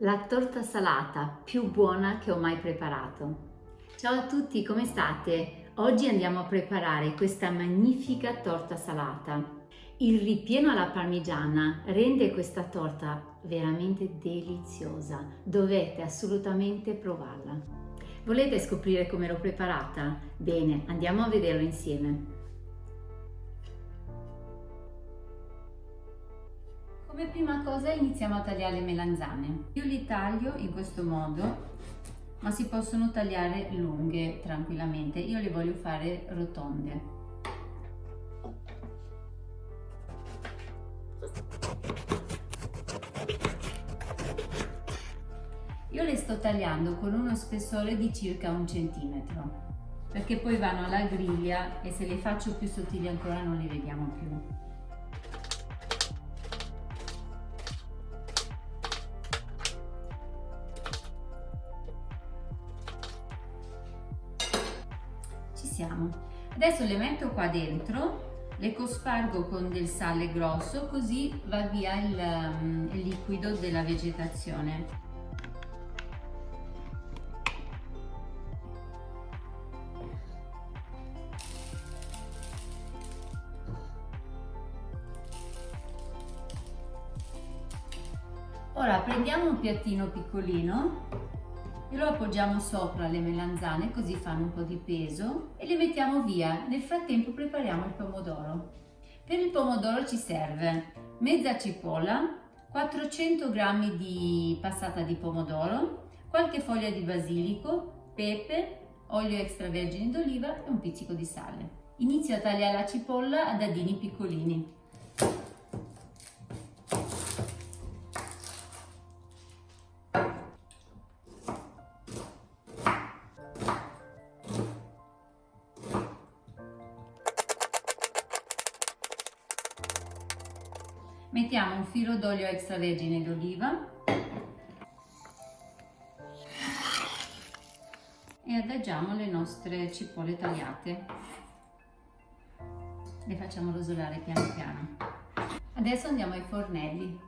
La torta salata più buona che ho mai preparato. Ciao a tutti, come state? Oggi andiamo a preparare questa magnifica torta salata. Il ripieno alla parmigiana rende questa torta veramente deliziosa. Dovete assolutamente provarla. Volete scoprire come l'ho preparata? Bene, andiamo a vederlo insieme. Come prima cosa iniziamo a tagliare le melanzane. Io li taglio in questo modo, ma si possono tagliare lunghe tranquillamente. Io le voglio fare rotonde. Io le sto tagliando con uno spessore di circa 1 centimetro, perché poi vanno alla griglia e se le faccio più sottili ancora non le vediamo più. Siamo. Adesso le metto qua dentro, le cospargo con del sale grosso, così va via il liquido della vegetazione. Ora prendiamo un piattino piccolino e lo appoggiamo sopra le melanzane, così fanno un po' di peso, e le mettiamo via. Nel frattempo prepariamo il pomodoro. Per il pomodoro ci serve mezza cipolla, 400 g di passata di pomodoro, qualche foglia di basilico, pepe, olio extravergine d'oliva e un pizzico di sale. Inizio a tagliare la cipolla a dadini piccolini. Mettiamo un filo d'olio extravergine d'oliva e adagiamo le nostre cipolle tagliate. Le facciamo rosolare piano piano. Adesso andiamo ai fornelli.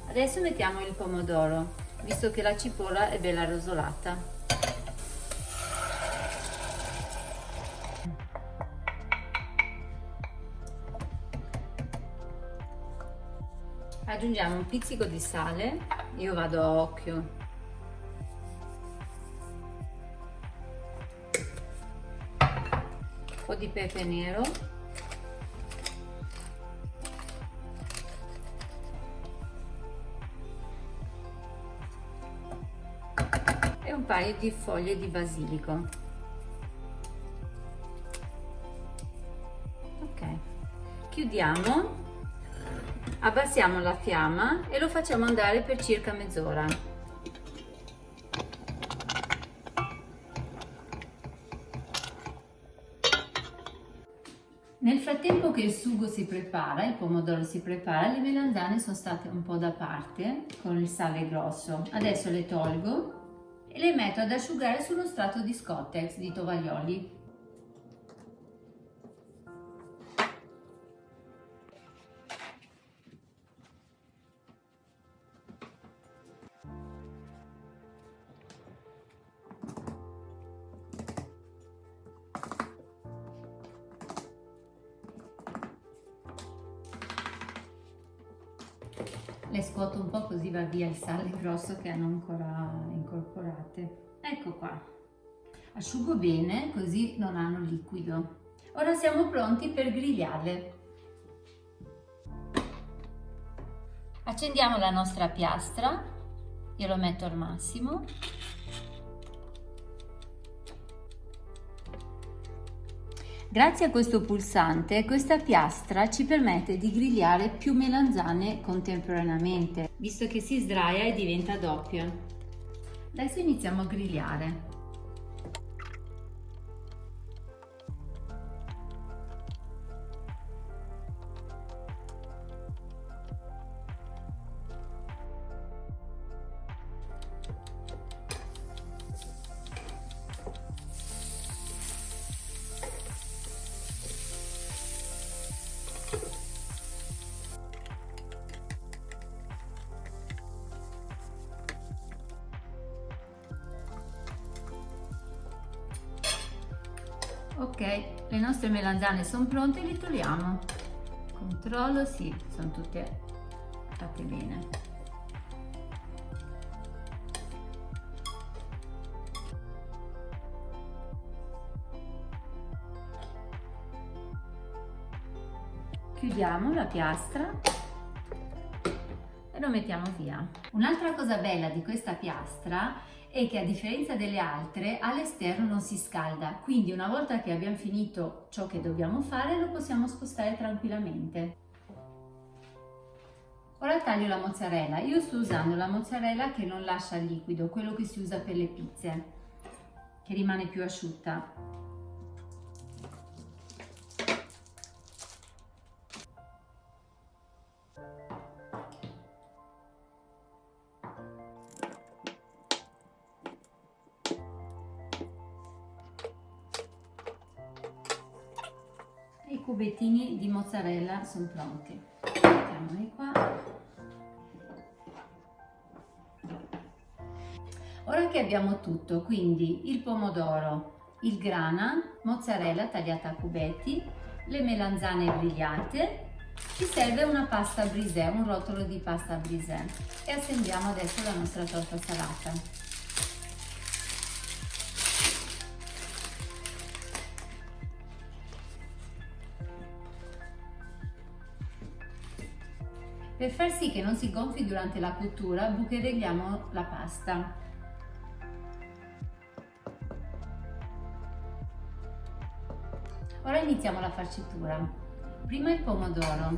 Adesso mettiamo il pomodoro, visto che la cipolla è bella rosolata. Aggiungiamo un pizzico di sale, io vado a occhio. Un po' di pepe nero. Un paio di foglie di basilico. Ok, chiudiamo, abbassiamo la fiamma e lo facciamo andare per circa mezz'ora. Nel frattempo che il sugo si prepara, il pomodoro si prepara, le melanzane sono state un po' da parte con il sale grosso. Adesso le tolgo e le metto ad asciugare su uno strato di Scottex di tovaglioli. Le scuoto un po' così va via il sale grosso che hanno ancora incorporate. Ecco qua. Asciugo bene così non hanno liquido. Ora siamo pronti per grigliarle. Accendiamo la nostra piastra, io lo metto al massimo. Grazie a questo pulsante, questa piastra ci permette di grigliare più melanzane contemporaneamente, visto che si sdraia e diventa doppia. Adesso iniziamo a grigliare. Ok, le nostre melanzane sono pronte, le togliamo. Controllo, sì, sono tutte fatte bene. Chiudiamo la piastra e lo mettiamo via. Un'altra cosa bella di questa piastra è che, a differenza delle altre, all'esterno non si scalda, quindi una volta che abbiamo finito ciò che dobbiamo fare lo possiamo spostare tranquillamente. Ora taglio la mozzarella. Io sto usando la mozzarella che non lascia il liquido, quello che si usa per le pizze, che rimane più asciutta. I cubettini di mozzarella sono pronti. Mettiamoli qua. Ora che abbiamo tutto, quindi il pomodoro, il grana, mozzarella tagliata a cubetti, le melanzane grigliate, ci serve una pasta brisè, un rotolo di pasta brisè, e assembliamo adesso la nostra torta salata. Per far sì che non si gonfi durante la cottura, buchereggiamo la pasta. Ora iniziamo la farcitura. Prima il pomodoro.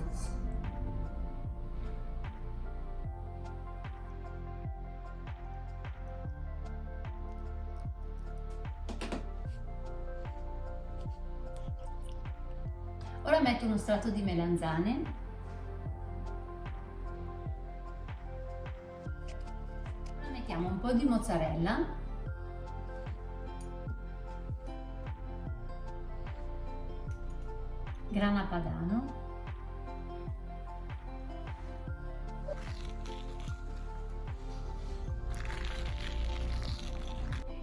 Ora metto uno strato di melanzane. Mettiamo un po' di mozzarella, grana padano,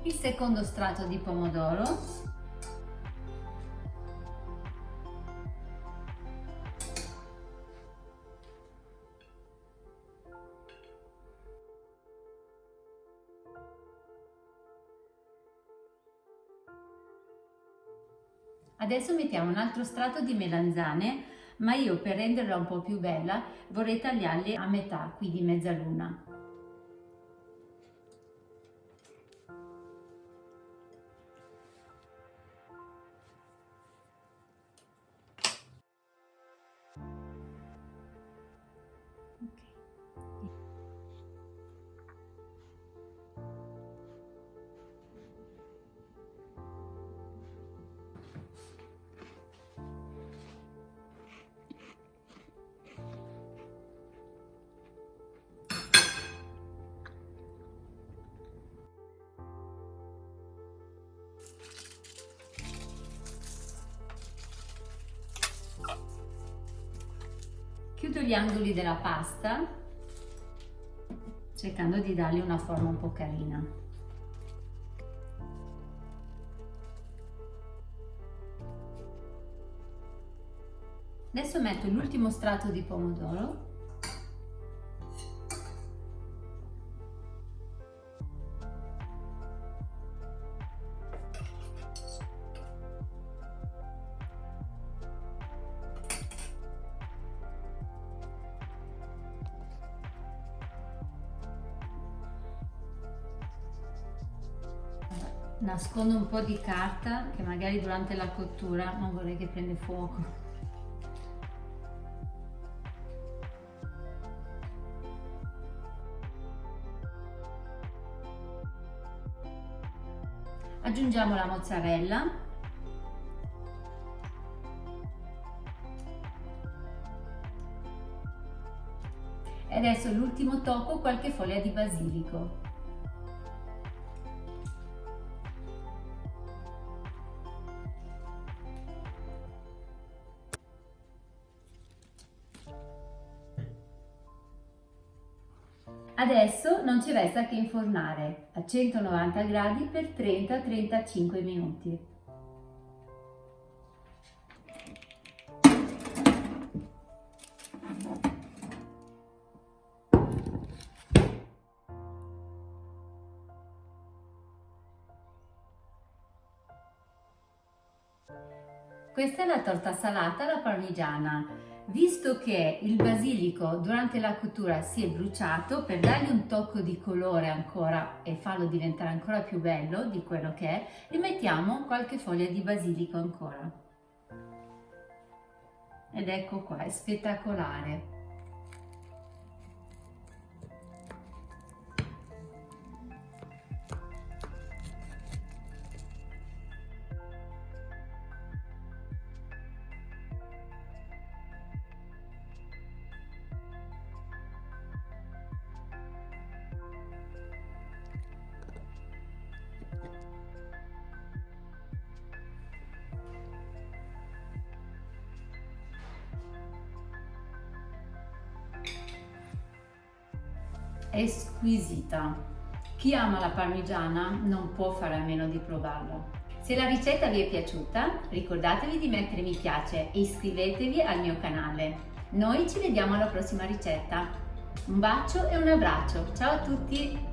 il secondo strato di pomodoro, adesso mettiamo un altro strato di melanzane, ma io, per renderla un po' più bella, vorrei tagliarli a metà, quindi mezzaluna. Chiudo gli angoli della pasta, cercando di dargli una forma un po' carina. Adesso metto l'ultimo strato di pomodoro. Nascondo un po' di carta che magari durante la cottura non vorrei che prenda fuoco. Aggiungiamo la mozzarella e adesso l'ultimo tocco, qualche foglia di basilico. Adesso non ci resta che infornare a 190 gradi per 30-35 minuti. Questa è la torta salata alla parmigiana. Visto che il basilico durante la cottura si è bruciato, per dargli un tocco di colore ancora e farlo diventare ancora più bello di quello che è, rimettiamo qualche foglia di basilico ancora. Ed ecco qua, è spettacolare. È squisita. Chi ama la parmigiana non può fare a meno di provarla. Se la ricetta vi è piaciuta, ricordatevi di mettere mi piace e iscrivetevi al mio canale. Noi ci vediamo alla prossima ricetta. Un bacio e un abbraccio. Ciao a tutti!